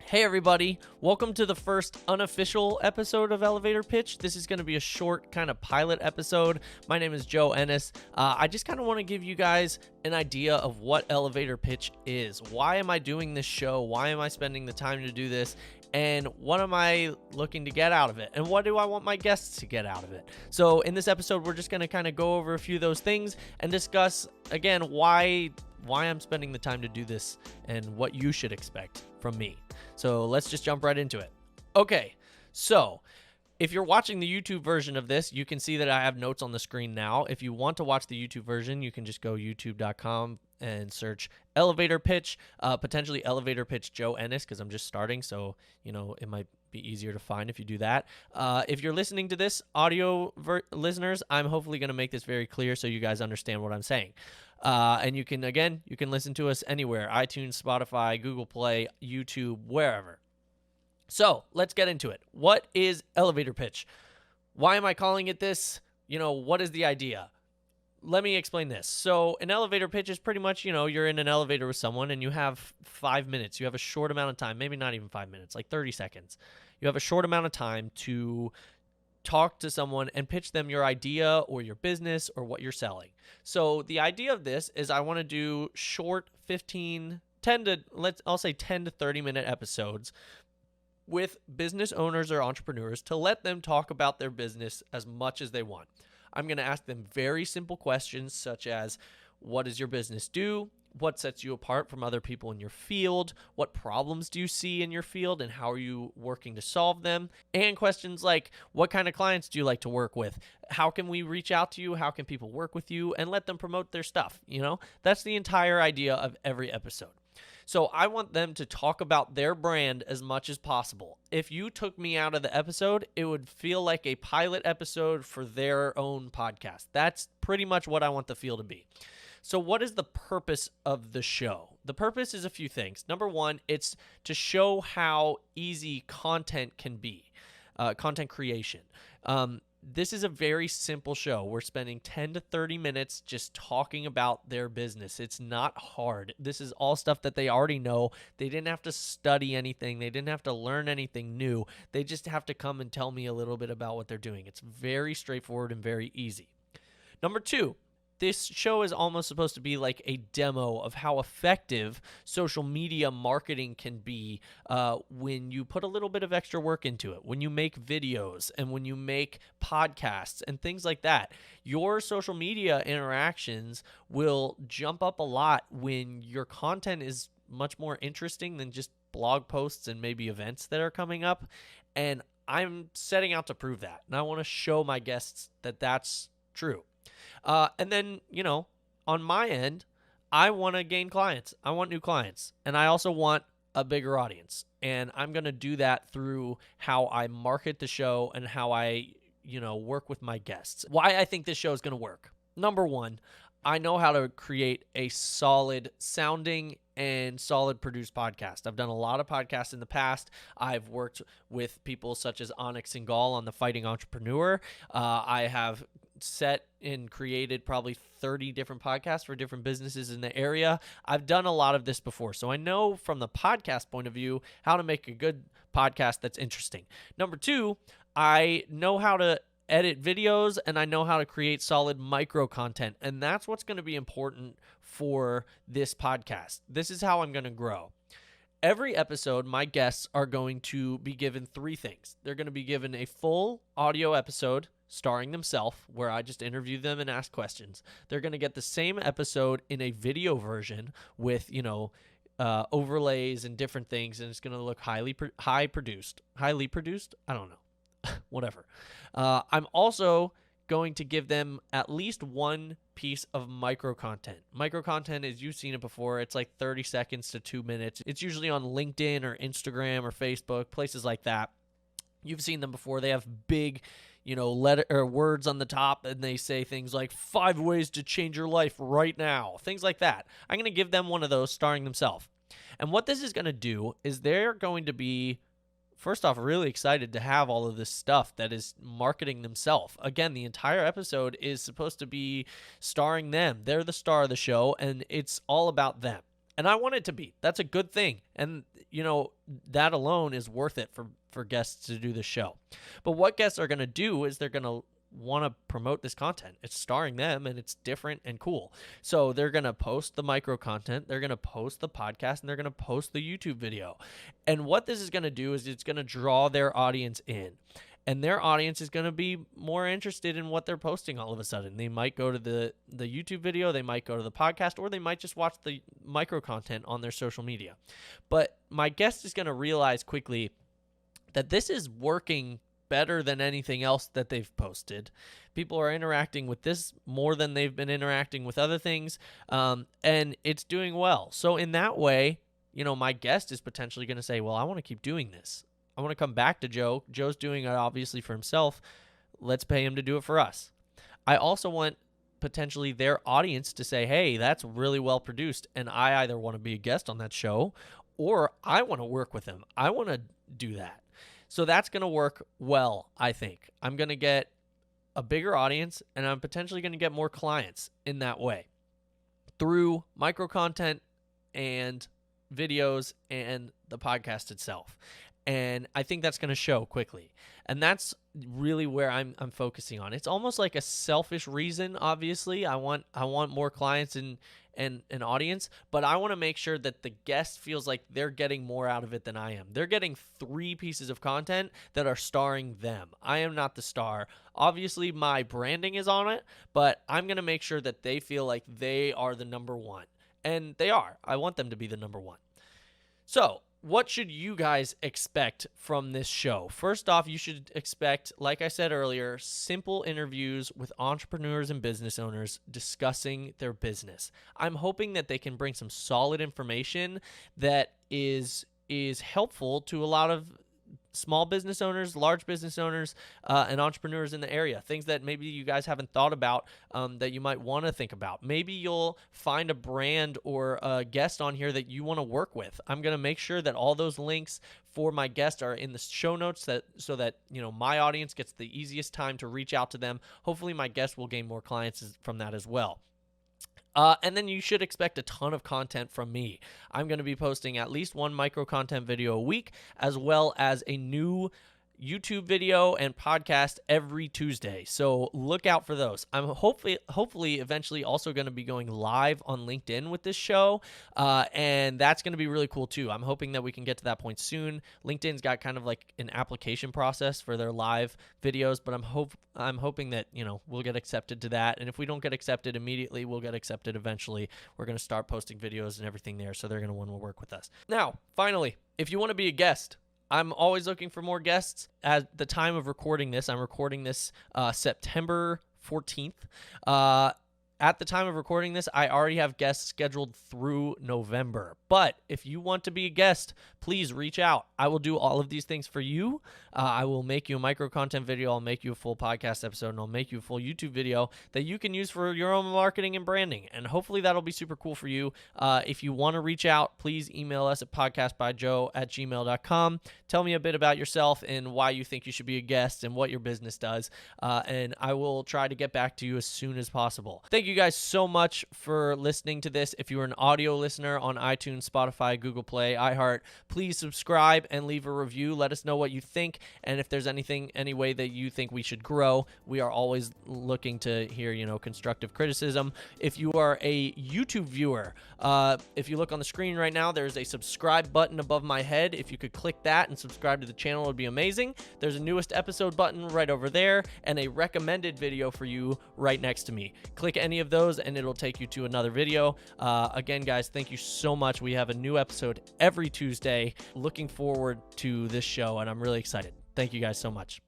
Hey everybody, welcome to the first unofficial episode of Elevator Pitch. This is going to be a short kind of pilot episode. My name is Joe Ennis. I just kind of want to give you guys an idea of what Elevator Pitch is. Why am I doing this show? Why am I spending the time to do this? And what am I looking to get out of it? And what do I want my guests to get out of it? So in this episode, we're just going to kind of go over a few of those things and discuss, again, why I'm spending the time to do this and what you should expect from me. So let's just jump right into it. Okay, so if you're watching the YouTube version of this, you can see that I have notes on the screen now. If you want to watch the YouTube version, you can just go youtube.com and search Elevator Pitch, potentially Elevator Pitch Joe Ennis, because I'm just starting, so it might be easier to find if you do that. If you're listening to this, audio listeners, I'm hopefully going to make this very clear so you guys understand what I'm saying. And you can listen to us anywhere: iTunes, Spotify, Google Play, YouTube, wherever. So let's get into it. What is Elevator Pitch? Why am I calling it this? What is the idea? Let me explain this. So an elevator pitch is pretty much, you're in an elevator with someone and you have 5 minutes. You have a short amount of time, maybe not even 5 minutes, like 30 seconds. You have a short amount of time to talk to someone and pitch them your idea or your business or what you're selling. So the idea of this is I want to do short 10 to 30 minute episodes with business owners or entrepreneurs to let them talk about their business as much as they want. I'm going to ask them very simple questions such as, what does your business do? What sets you apart from other people in your field? What problems do you see in your field and how are you working to solve them? And questions like, what kind of clients do you like to work with? How can we reach out to you? How can people work with you? And let them promote their stuff. That's the entire idea of every episode. So I want them to talk about their brand as much as possible. If you took me out of the episode, it would feel like a pilot episode for their own podcast. That's pretty much what I want the feel to be. So what is the purpose of the show? The purpose is a few things. Number one, it's to show how easy content can be, content creation. This is a very simple show. We're spending 10 to 30 minutes just talking about their business. It's not hard. This is all stuff that they already know. They didn't have to study anything. They didn't have to learn anything new. They just have to come and tell me a little bit about what they're doing. It's very straightforward and very easy. Number two, this show is almost supposed to be like a demo of how effective social media marketing can be when you put a little bit of extra work into it, when you make videos and when you make podcasts and things like that. Your social media interactions will jump up a lot when your content is much more interesting than just blog posts and maybe events that are coming up. And I'm setting out to prove that. And I want to show my guests that that's true. And then, on my end, I want to gain clients. I want new clients. And I also want a bigger audience. And I'm going to do that through how I market the show and how I, work with my guests. Why I think this show is going to work. Number one, I know how to create a solid sounding and solid produced podcast. I've done a lot of podcasts in the past. I've worked with people such as Onyx and Gall on The Fighting Entrepreneur. I have set and created probably 30 different podcasts for different businesses in the area. I've done a lot of this before, so I know from the podcast point of view how to make a good podcast that's interesting. Number two, I know how to edit videos and I know how to create solid micro content, and that's what's going to be important for this podcast. This is how I'm going to grow. Every episode, my guests are going to be given three things. They're going to be given a full audio episode starring themselves, where I just interview them and ask questions. They're going to get the same episode in a video version with, overlays and different things, and it's going to look highly produced. Highly produced? I don't know. Whatever. I'm also going to give them at least one piece of micro content. Micro content, as you've seen it before, it's like 30 seconds to 2 minutes. It's usually on LinkedIn or Instagram or Facebook, places like that. You've seen them before. They have big, letter or words on the top, and they say things like 5 ways to change your life right now. Things like that. I'm going to give them one of those starring themselves. And what this is going to do is they're going to be, first off, really excited to have all of this stuff that is marketing themselves. Again, the entire episode is supposed to be starring them. They're the star of the show, and it's all about them. And I want it to be. That's a good thing. And, that alone is worth it for guests to do the show. But what guests are going to do is they're going to want to promote this content. It's starring them and it's different and cool. So they're going to post the micro content, they're going to post the podcast, and they're going to post the YouTube video. And what this is going to do is it's going to draw their audience in. And their audience is going to be more interested in what they're posting all of a sudden. They might go to the YouTube video, they might go to the podcast, or they might just watch the micro content on their social media. But my guest is going to realize quickly that this is working better than anything else that they've posted. People are interacting with this more than they've been interacting with other things, and it's doing well. So in that way, my guest is potentially going to say, well, I want to keep doing this. I want to come back to Joe. Joe's doing it obviously for himself. Let's pay him to do it for us. I also want potentially their audience to say, hey, that's really well produced, and I either want to be a guest on that show or I want to work with him. I want to do that. So that's going to work well, I think. I'm going to get a bigger audience, and I'm potentially going to get more clients in that way through micro content and videos and the podcast itself. And I think that's going to show quickly. And that's really where I'm focusing on. It's almost like a selfish reason, obviously. I want more clients and an audience, but I want to make sure that the guest feels like they're getting more out of it than I am. They're getting 3 pieces of content that are starring them. I am not the star. Obviously, my branding is on it, but I'm going to make sure that they feel like they are the number one. And they are. I want them to be the number one. So, what should you guys expect from this show? First off, you should expect, like I said earlier, simple interviews with entrepreneurs and business owners discussing their business. I'm hoping that they can bring some solid information that is helpful to a lot of small business owners, large business owners, and entrepreneurs in the area. Things that maybe you guys haven't thought about that you might want to think about. Maybe you'll find a brand or a guest on here that you want to work with. I'm going to make sure that all those links for my guest are in the show notes so that my audience gets the easiest time to reach out to them. Hopefully my guest will gain more clients from that as well. And then you should expect a ton of content from me. I'm going to be posting at least 1 micro content video a week, as well as a new YouTube video and podcast every Tuesday. So look out for those. I'm hopefully eventually also going to be going live on LinkedIn with this show. And that's going to be really cool too. I'm hoping that we can get to that point soon. LinkedIn's got kind of like an application process for their live videos, but I'm hoping that, we'll get accepted to that. And if we don't get accepted immediately, we'll get accepted eventually. We're going to start posting videos and everything there. So they're going to want to work with us. Now, finally, if you want to be a guest, I'm always looking for more guests. At the time of recording this, I'm recording this September 14th. At the time of recording this, I already have guests scheduled through November. But if you want to be a guest, please reach out. I will do all of these things for you. I will make you a micro content video. I'll make you a full podcast episode, and I'll make you a full YouTube video that you can use for your own marketing and branding. And hopefully that'll be super cool for you. If you want to reach out, please email us at podcastbyjoe@gmail.com. Tell me a bit about yourself and why you think you should be a guest and what your business does. And I will try to get back to you as soon as possible. Thank you guys so much for listening to this. If you're an audio listener on iTunes, Spotify, Google Play, iHeart, please subscribe and leave a review. Let us know what you think, and if there's any way that you think we should grow. We are always looking to hear, constructive criticism. If you are a YouTube viewer, if you look on the screen right now, there's a subscribe button above my head. If you could click that and subscribe to the channel, it would be amazing. There's a newest episode button right over there and a recommended video for you right next to me. Click any of those and it'll take you to another video. Again, guys, thank you so much. We have a new episode every Tuesday. Looking forward to this show, and I'm really excited. Thank you guys so much.